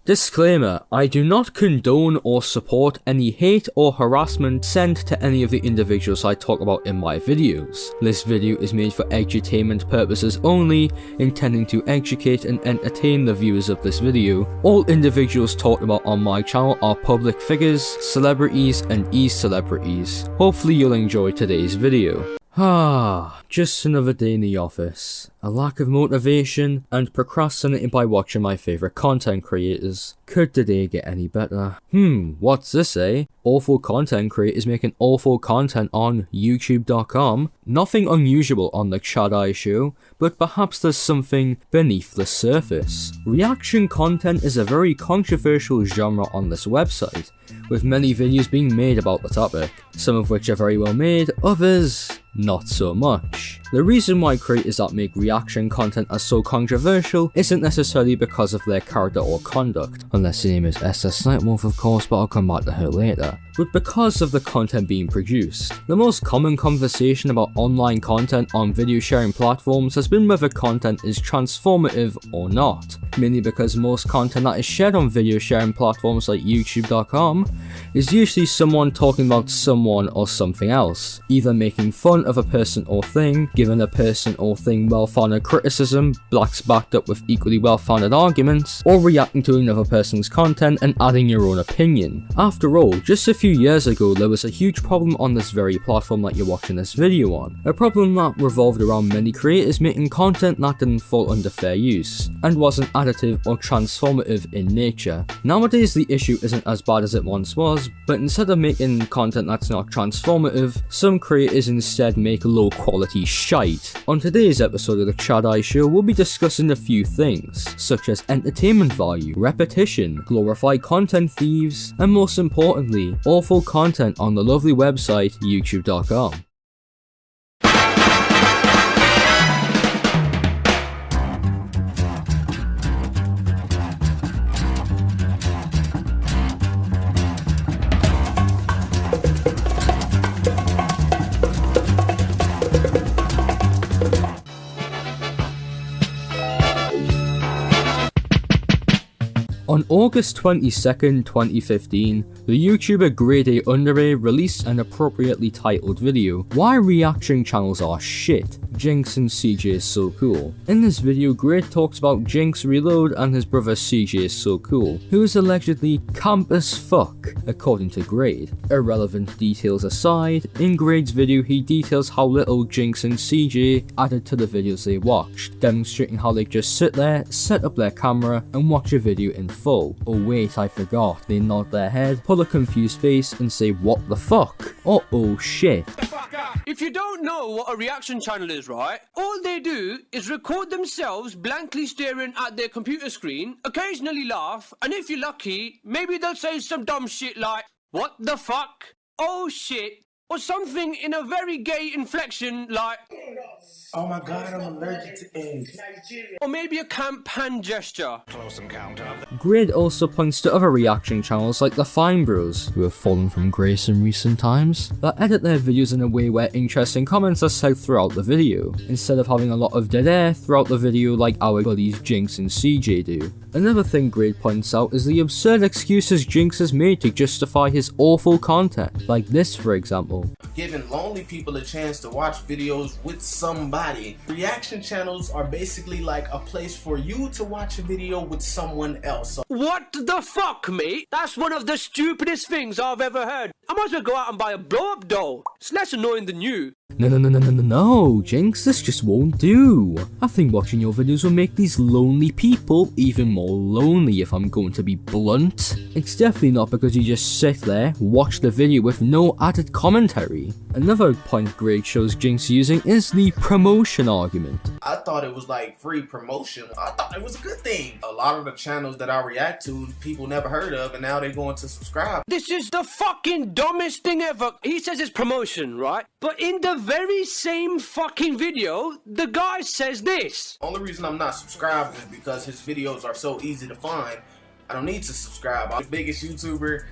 Disclaimer, I do not condone or support any hate or harassment sent to any of the individuals I talk about in my videos. This video is made for edutainment purposes only, intending to educate and entertain the viewers of this video. All individuals talked about on my channel are public figures, celebrities and e-celebrities. Hopefully you'll enjoy today's video. Just another day in the office. A lack of motivation and procrastinating by watching my favourite content creators. Could the day get any better? What's this, eh? Awful content creators making awful content on youtube.com. Nothing unusual on the Chad Eye Show, but perhaps there's something beneath the surface. Reaction content is a very controversial genre on this website, with many videos being made about the topic, some of which are very well made, others not so much. The reason why creators that make reaction content are so controversial isn't necessarily because of their character or conduct, unless the name is SS Nightwolf of course, but I'll come back to her later, but because of the content being produced. The most common conversation about online content on video sharing platforms has been whether content is transformative or not, mainly because most content that is shared on video sharing platforms like youtube.com is usually someone talking about someone or something else, either making fun of a person or thing, giving a person or thing well-founded criticism, backed up with equally well-founded arguments, or reacting to another person's content and adding your own opinion. After all, just a few years ago there was a huge problem on this very platform that you're watching this video on, a problem that revolved around many creators making content that didn't fall under fair use, and wasn't additive or transformative in nature. Nowadays the issue isn't as bad as it once was, but instead of making content that's not transformative, some creators instead make low quality shite. On today's episode of the Chad Eye Show, we'll be discussing a few things, such as entertainment value, repetition, glorified content thieves, and most importantly, awful content on the lovely website youtube.com. On August 22nd, 2015, the YouTuber Grade A Underay released an appropriately titled video, Why Reaction Channels Are Shit, Jinx and CJ is So Cool. In this video, Grade talks about Jinx Reload and his brother CJ is So Cool, who is allegedly camp as fuck, according to Grade. Irrelevant details aside, in Grade's video he details how little Jinx and CJ added to the videos they watched, demonstrating how they just sit there, set up their camera, and watch a video in full. Oh wait, I forgot. They nod their head, pull a confused face, and say what the fuck, or oh shit. If you don't know what a reaction channel is, right, all they do is record themselves blankly staring at their computer screen, occasionally laugh, and if you're lucky, maybe they'll say some dumb shit like, what the fuck, oh shit, or something in a very gay inflection like, oh my god, I'm allergic to eggs. Or maybe a camp hand gesture. Close encounter. Grade also points to other reaction channels like the Fine Bros, who have fallen from grace in recent times, that edit their videos in a way where interesting comments are said throughout the video, instead of having a lot of dead air throughout the video like our buddies Jinx and CJ do. Another thing Grade points out is the absurd excuses Jinx has made to justify his awful content, like this for example. Giving lonely people a chance to watch videos with somebody. Reaction channels are basically like a place for you to watch a video with someone else. What the fuck, mate? That's one of the stupidest things I've ever heard. I might as well go out and buy a blow-up doll. It's less annoying than you. No, Jinx, this just won't do. I think watching your videos will make these lonely people even more lonely if I'm going to be blunt. It's definitely not because you just sit there, watch the video with no added commentary. Another point Grade shows Jinx using is the promotion argument. I thought it was like free promotion. I thought it was a good thing. A lot of the channels that I react to, people never heard of, and now they're going to subscribe. This is the fucking dumbest thing ever. He says it's promotion, right? But in the very same fucking video, the guy says this. Only reason I'm not subscribed is because his videos are so easy to find. I don't need to subscribe. I'm the biggest YouTuber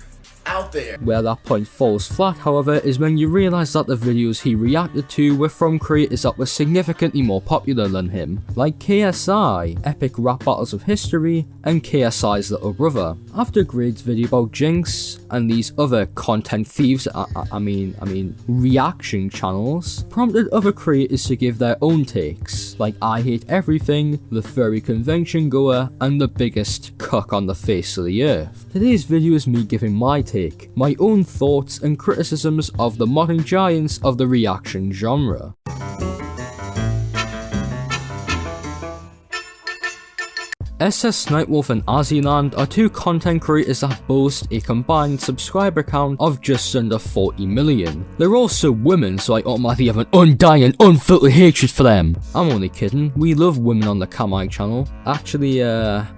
out there. Where that point falls flat, however, is when you realise that the videos he reacted to were from creators that were significantly more popular than him, like KSI, Epic Rap Battles of History, and KSI's little brother. After Grade's video about Jinx and these other content thieves, I mean reaction channels, prompted other creators to give their own takes, like I Hate Everything, The Furry Convention Goer, and the biggest cuck on the face of the earth. Today's video is me giving my take, my own thoughts and criticisms of the modern giants of the reaction genre. SS Nightwolf and Aziland are two content creators that boast a combined subscriber count of just under 40 million. They're also women, so I automatically have an undying, unfiltered hatred for them. I'm only kidding, we love women on the Kamai channel. Actually,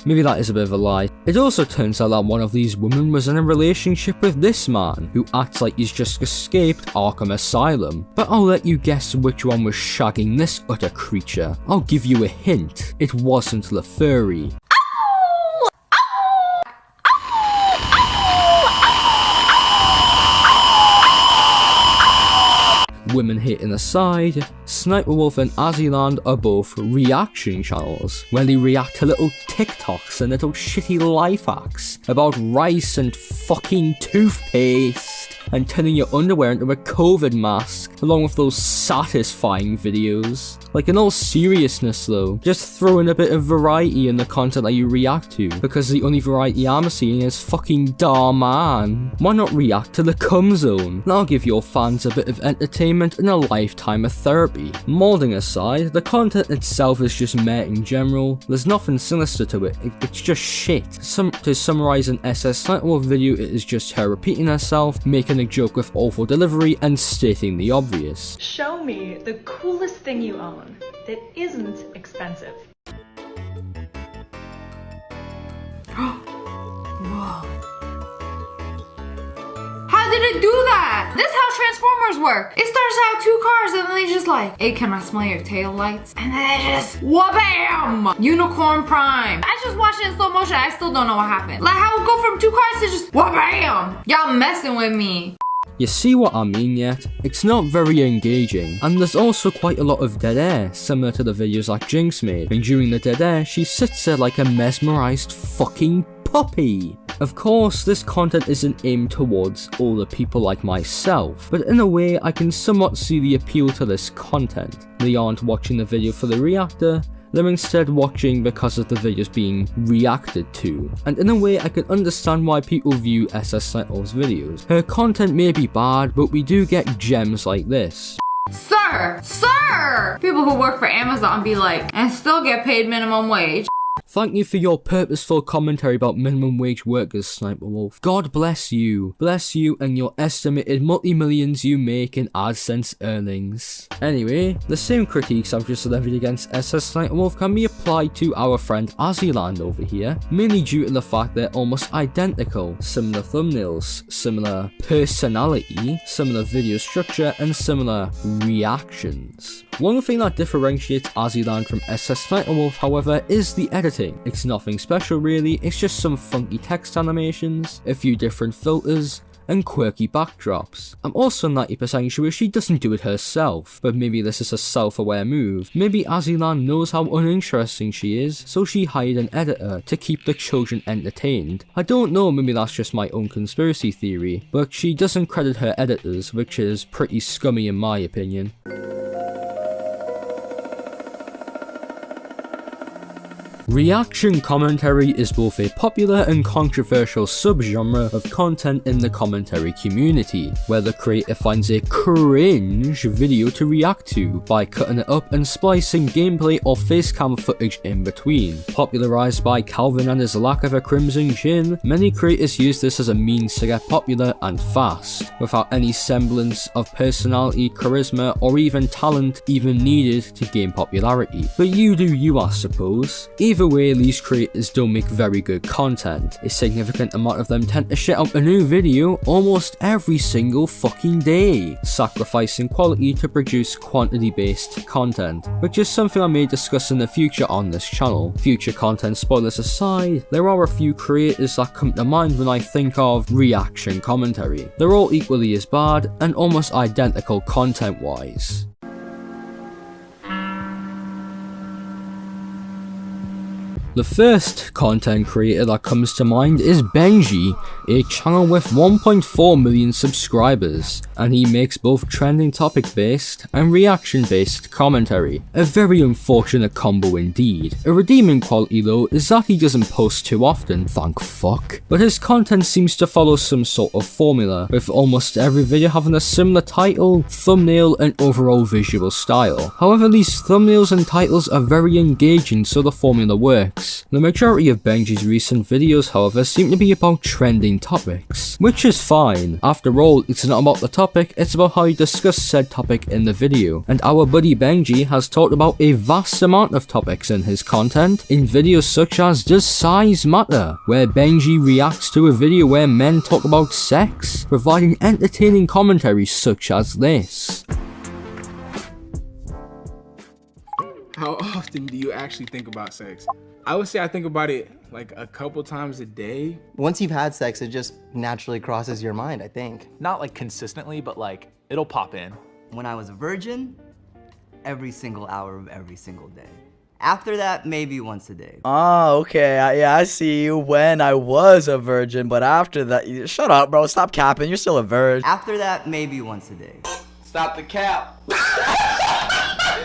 maybe that is a bit of a lie. It also turns out that one of these women was in a relationship with this man, who acts like he's just escaped Arkham Asylum. But I'll let you guess which one was shagging this utter creature. I'll give you a hint, it wasn't the furry. Women hating aside, Sniper Wolf and Aziland are both reaction channels, where they react to little TikToks and little shitty life hacks about rice and fucking toothpaste and turning your underwear into a COVID mask, along with those satisfying videos. Like, in all seriousness though, just throw in a bit of variety in the content that you react to, because the only variety I'm seeing is fucking da man. Why not react to the cum zone? That'll give your fans a bit of entertainment and a lifetime of therapy. Molding aside, the content itself is just meh in general. There's nothing sinister to it, it's just shit. To summarize an SS Nightwolf video, it is just her repeating herself, making a joke with awful delivery, and stating the obvious. Show me the coolest thing you own that isn't expensive. Whoa. How did it do that? This is how Transformers work. It starts out two cars and then they just like, hey, can I smell your tail lights? And then they just, wha-bam! Unicorn Prime. I just watched it in slow motion. I still don't know what happened. Like how it go from two cars to just, wha-bam! Y'all messing with me. You see what I mean yet? It's not very engaging, and there's also quite a lot of dead air, similar to the videos that Jinx made, and during the dead air, she sits there like a mesmerized fucking puppy. Of course, this content isn't aimed towards older people like myself, but in a way I can somewhat see the appeal to this content. They aren't watching the video for the reactor, they're instead watching because of the videos being reacted to. And in a way I can understand why people view SS Nightwolf's videos. Her content may be bad, but we do get gems like this. Sir! People who work for Amazon be like, and still get paid minimum wage. Thank you for your purposeful commentary about minimum wage workers, Sniper Wolf. God bless you. Bless you and your estimated multi-millions you make in AdSense earnings. Anyway, the same critiques I've just levied against SS Sniper Wolf can be applied to our friend Aziland over here, mainly due to the fact they're almost identical. Similar thumbnails, similar personality, similar video structure, and similar reactions. One thing that differentiates Aziland from SS Sniper Wolf, however, is the editing. It's nothing special really, it's just some funky text animations, a few different filters, and quirky backdrops. I'm also 90% sure she doesn't do it herself, but maybe this is a self-aware move. Maybe Aziland knows how uninteresting she is, so she hired an editor to keep the children entertained. I don't know, maybe that's just my own conspiracy theory, but she doesn't credit her editors, which is pretty scummy in my opinion. Reaction commentary is both a popular and controversial subgenre of content in the commentary community, where the creator finds a cringe video to react to by cutting it up and splicing gameplay or facecam footage in between. Popularized by Calvin and his lack of a crimson chin, many creators use this as a means to get popular and fast, without any semblance of personality, charisma, or even talent even needed to gain popularity. But you do you, I suppose. Even Either way, these creators don't make very good content. A significant amount of them tend to shit out a new video almost every single fucking day, sacrificing quality to produce quantity-based content, which is something I may discuss in the future on this channel. Future content spoilers aside, there are a few creators that come to mind when I think of reaction commentary. They're all equally as bad and almost identical content-wise. The first content creator that comes to mind is Benji, a channel with 1.4 million subscribers, and he makes both trending topic based and reaction based commentary. A very unfortunate combo indeed. A redeeming quality though is that he doesn't post too often, thank fuck, but his content seems to follow some sort of formula, with almost every video having a similar title, thumbnail and overall visual style. However, these thumbnails and titles are very engaging, so the formula works. The majority of Benji's recent videos, however, seem to be about trending topics, which is fine. After all, it's not about the topic, it's about how you discuss said topic in the video, and our buddy Benji has talked about a vast amount of topics in his content, in videos such as Does Size Matter?, where Benji reacts to a video where men talk about sex, providing entertaining commentary such as this. How often do you actually think about sex? I would say I think about it like a couple times a day. Once you've had sex, it just naturally crosses your mind, I think. Not like consistently, but like it'll pop in. When I was a virgin, every single hour of every single day. After that, maybe once a day. Oh, okay. Yeah, I see you when I was a virgin, but after that, shut up, bro. Stop capping. You're still a virgin. After that, maybe once a day. Stop the cap.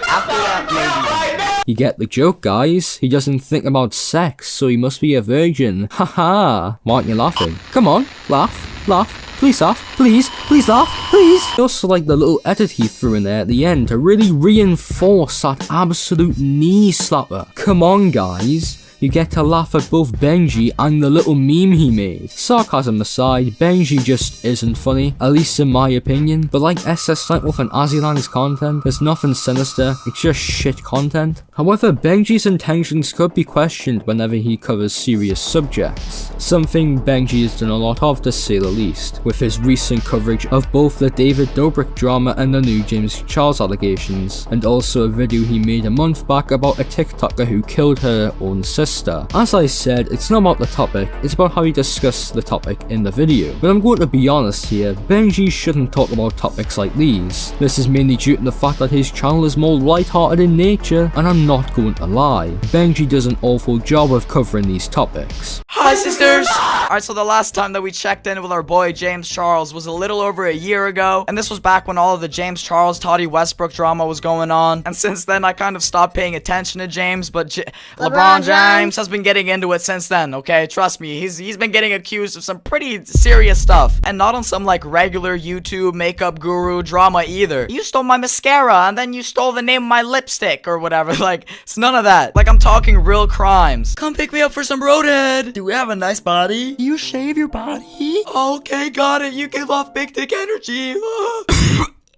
After that, maybe. You get the joke, guys. He doesn't think about sex, so he must be a virgin. Haha. Why aren't you laughing? Come on, laugh, laugh. Please laugh, please laugh, please. I also like the little edit he threw in there at the end to really reinforce that absolute knee slapper. Come on, guys. You get to laugh at both Benji and the little meme he made. Sarcasm aside, Benji just isn't funny, at least in my opinion. But like SS Nightwolf and Azilang's content, there's nothing sinister, it's just shit content. However, Benji's intentions could be questioned whenever he covers serious subjects, something Benji has done a lot of to say the least, with his recent coverage of both the David Dobrik drama and the new James Charles allegations, and also a video he made a month back about a TikToker who killed her own sister. As I said, it's not about the topic, it's about how you discuss the topic in the video. But I'm going to be honest here, Benji shouldn't talk about topics like these. This is mainly due to the fact that his channel is more light-hearted in nature, and I'm not going to lie, Benji does an awful job of covering these topics. Hi, sisters! Alright, so the last time that we checked in with our boy James Charles was a little over a year ago, and this was back when all of the James Charles Toddy Westbrook drama was going on, and since then I kind of stopped paying attention to James, but LeBron James has been getting into it since then, okay? Trust me, he's been getting accused of some pretty serious stuff, and not on some like regular YouTube makeup guru drama either. You stole my mascara, and then you stole the name of my lipstick, or whatever. Like, it's none of that. Like, I'm talking real crimes. Come pick me up for some roadhead. Do we have a nice body? Do you shave your body? Okay, got it. You give off big dick energy.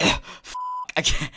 I can't.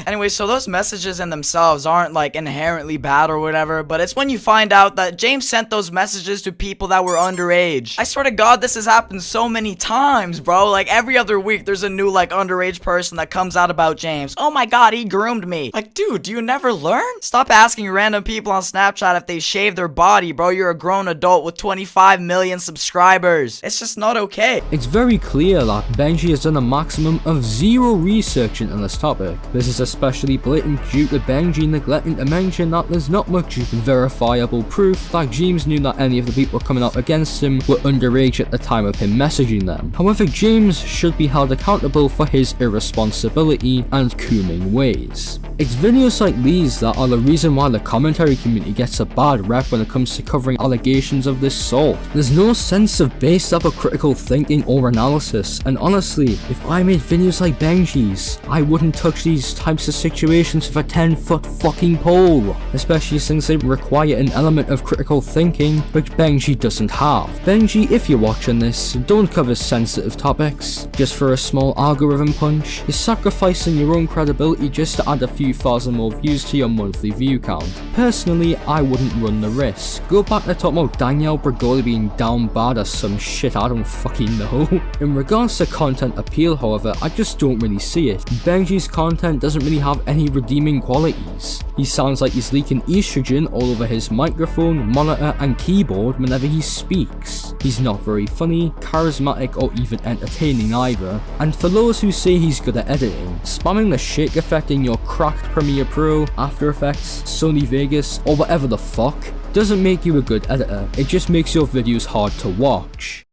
Anyway, so those messages in themselves aren't like inherently bad or whatever, but it's when you find out that James sent those messages to people that were underage. I swear to God, this has happened so many times, bro. Like every other week, there's a new like underage person that comes out about James. Oh my God, he groomed me. Like, dude, do you never learn? Stop asking random people on Snapchat if they shave their body, bro. You're a grown adult with 25 million subscribers. It's just not okay. It's very clear that Benji has done a maximum of zero research into this topic. This is especially blatant due to Benji neglecting to mention that there's not much verifiable proof that James knew that any of the people coming out against him were underage at the time of him messaging them. However, James should be held accountable for his irresponsibility and cooming ways. It's videos like these that are the reason why the commentary community gets a bad rep when it comes to covering allegations of this sort. There's no sense of base level critical thinking or analysis, and honestly, if I made videos like Benji's, I wouldn't touch the these types of situations with a 10-foot fucking pole, especially since they require an element of critical thinking, which Benji doesn't have. Benji, if you're watching this, don't cover sensitive topics, just for a small algorithm punch. You're sacrificing your own credibility just to add a few thousand more views to your monthly view count. Personally, I wouldn't run the risk. Go back to talking about Danielle Bregoli being down bad or some shit I don't fucking know. In regards to content appeal, however, I just don't really see it. Benji's content doesn't really have any redeeming qualities. He sounds like he's leaking estrogen all over his microphone, monitor and keyboard whenever he speaks. He's not very funny, charismatic or even entertaining either. And for those who say he's good at editing, spamming the shake effect in your cracked Premiere Pro, After Effects, Sony Vegas or whatever the fuck doesn't make you a good editor, it just makes your videos hard to watch.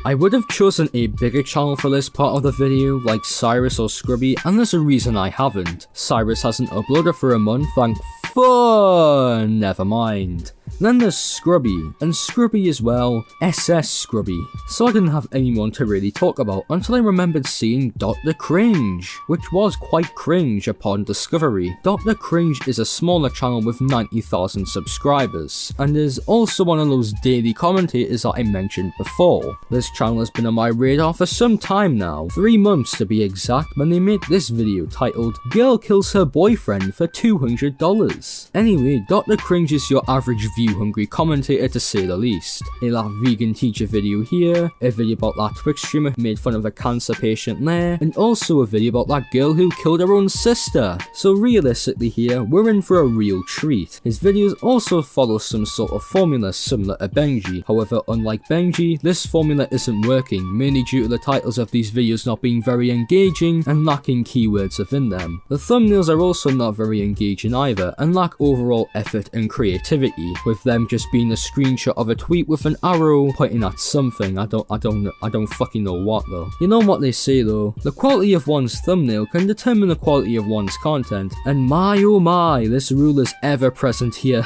I would have chosen a bigger channel for this part of the video, like Cyrus or Scrubby, and there's a reason I haven't. Cyrus hasn't uploaded for a month, thank never mind. Then there's Scrubby, and Scrubby as well, SS Scrubby. So I didn't have anyone to really talk about until I remembered seeing Dr. Cringe, which was quite cringe upon discovery. Dr. Cringe is a smaller channel with 90,000 subscribers, and is also one of those daily commentators that I mentioned before. This channel has been on my radar for some time now, 3 months to be exact, when they made this video titled "Girl Kills Her Boyfriend for $200. Anyway, Dr. Cringe is your average view-hungry commentator to say the least. A that vegan teacher video here, a video about that Twitch streamer who made fun of a cancer patient there, and also a video about that girl who killed her own sister. So realistically here, we're in for a real treat. His videos also follow some sort of formula similar to Benji. However, unlike Benji, this formula isn't working, mainly due to the titles of these videos not being very engaging and lacking keywords within them. The thumbnails are also not very engaging either, and lack overall effort and creativity, with them just being a screenshot of a tweet with an arrow pointing at something. I don't fucking know what though. You know what they say though, the quality of one's thumbnail can determine the quality of one's content, and my oh my, this rule is ever present here.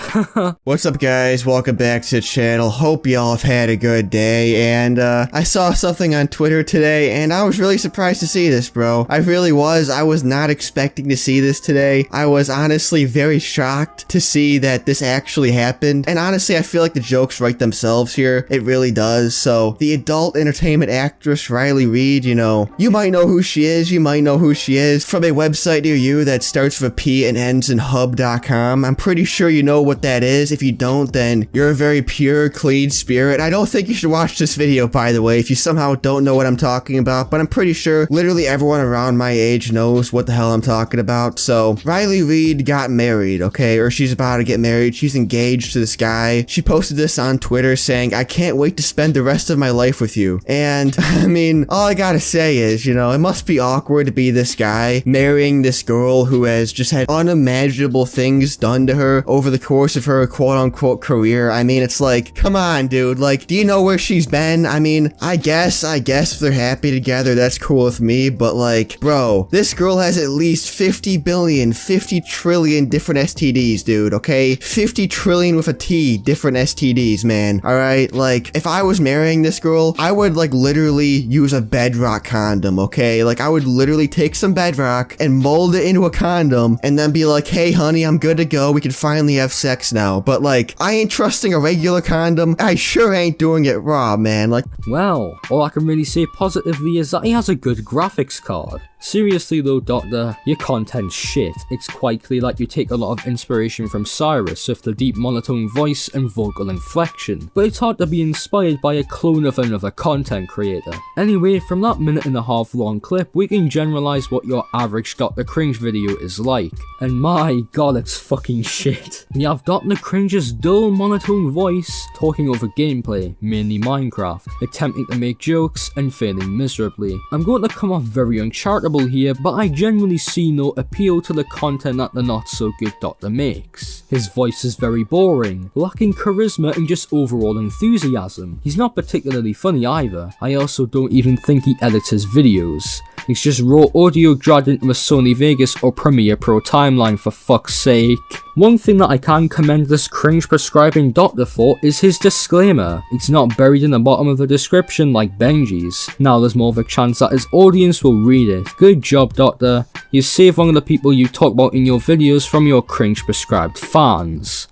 What's up guys, welcome back to the channel, hope y'all have had a good day, and I saw something on Twitter today, and I was really surprised to see this, bro. I really was. I was not expecting to see this today. I was honestly very shocked to see that this actually happened. And honestly, I feel like the jokes write themselves here. It really does. So the adult entertainment actress Riley Reid, you know, you might know who she is. You might know who she is from a website near you that starts with a P and ends in hub.com. I'm pretty sure you know what that is. If you don't, then you're a very pure, clean spirit. I don't think you should watch this video, by the way, if you somehow don't know what I'm talking about, but I'm pretty sure literally everyone around my age knows what the hell I'm talking about. So Riley Reid got married, okay, or she's about to get married. She's engaged to this guy. She posted this on Twitter saying, "I can't wait to spend the rest of my life with you." And I mean, all I gotta say is, you know, it must be awkward to be this guy marrying this girl who has just had unimaginable things done to her over the course of her quote-unquote career. I mean, it's like, come on, dude. Like, do you know where she's been? I mean, I guess if they're happy together, that's cool with me, but like, bro, this girl has at least 50 billion, 50 trillion different STDs, dude, okay? 50 trillion with a T different STDs, man, alright? Like, if I was marrying this girl, I would like literally use a Bedrock condom, okay? Like, I would literally take some Bedrock and mold it into a condom and then be like, "Hey honey, I'm good to go, we can finally have sex now." But like, I ain't trusting a regular condom. I sure ain't doing it raw, man. Like, well, all I can really say positively is that he has a good graphics card. Seriously though, Doctor, your content's shit. It's quite clear that you take a lot of inspiration from Cyrus with the deep monotone voice and vocal inflection, but it's hard to be inspired by a clone of another content creator. Anyway, from that 1.5 minute long clip, we can generalize what your average Dr. Cringe video is like. And my god, it's fucking shit. We have Dr. Cringe's dull monotone voice talking over gameplay, mainly Minecraft, attempting to make jokes and failing miserably. I'm going to come off very uncharitable here, but I genuinely see no appeal to the content that the not so good Doctor makes. His voice is very boring, lacking charisma and just overall enthusiasm. He's not particularly funny either. I also don't even think he edits his videos. It's just raw audio dragged into a Sony Vegas or Premiere Pro timeline, for fuck's sake. One thing that I can commend this cringe prescribing doctor for is his disclaimer. It's not buried in the bottom of the description like Benji's. Now there's more of a chance that his audience will read it. Good job, doctor. You saved one of the people you talk about in your videos from your cringe prescribed fans.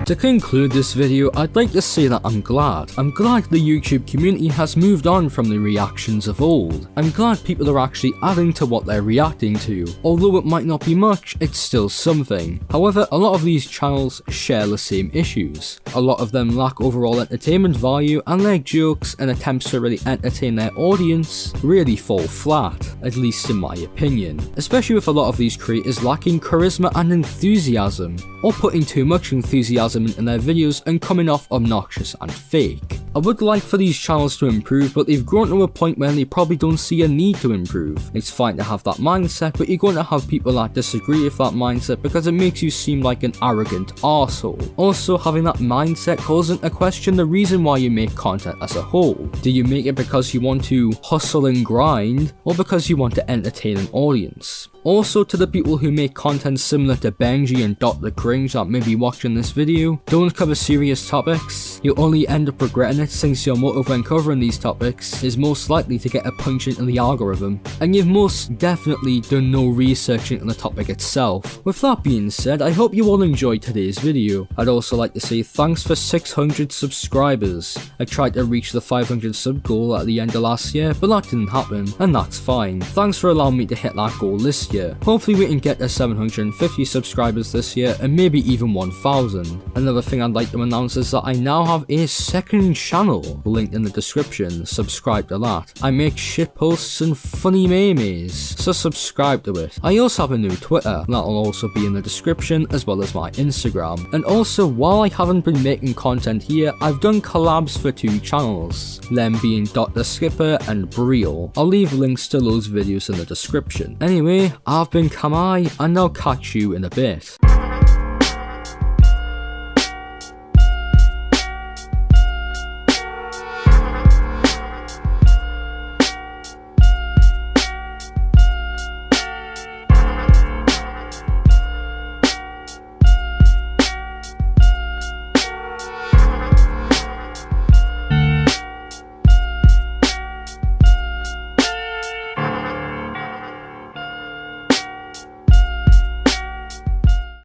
To conclude this video, I'd like to say that I'm glad the YouTube community has moved on from the reactions of old. I'm glad people are actually adding to what they're reacting to. Although it might not be much, it's still something. However, a lot of these channels share the same issues. A lot of them lack overall entertainment value, and their jokes and attempts to really entertain their audience really fall flat, at least in my opinion. Especially with a lot of these creators lacking charisma and enthusiasm, or putting too much enthusiasm into their videos and coming off obnoxious and fake. I would like for these channels to improve, but they've grown to a point where they probably don't see a need to improve. It's fine to have that mindset, but you're going to have people that disagree with that mindset because it makes you seem like an arrogant arsehole. Also, having that mindset calls into question the reason why you make content as a whole. Do you make it because you want to hustle and grind, or because you want to entertain an audience? Also, to the people who make content similar to Benji and Dr. Cringe that may be watching this video, don't cover serious topics. You'll only end up regretting it, since your motive when covering these topics is most likely to get a punch into the algorithm, and you've most definitely done no research into the topic itself. With that being said, I hope you all enjoyed today's video. I'd also like to say thanks for 600 subscribers. I tried to reach the 500 sub goal at the end of last year, but that didn't happen, and that's fine. Thanks for allowing me to hit that goal this year. Hopefully we can get to 750 subscribers this year, and maybe even 1000. Another thing I'd like to announce is that I now have a second channel, linked in the description. Subscribe to that. I make shit posts and funny memes, so subscribe to it. I also have a new Twitter, that'll also be in the description, as well as my Instagram. And also, while I haven't been making content here, I've done collabs for 2 channels, them being Dr. Skipper and Briel. I'll leave links to those videos in the description. Anyway, I've been Kamai, and I'll catch you in a bit.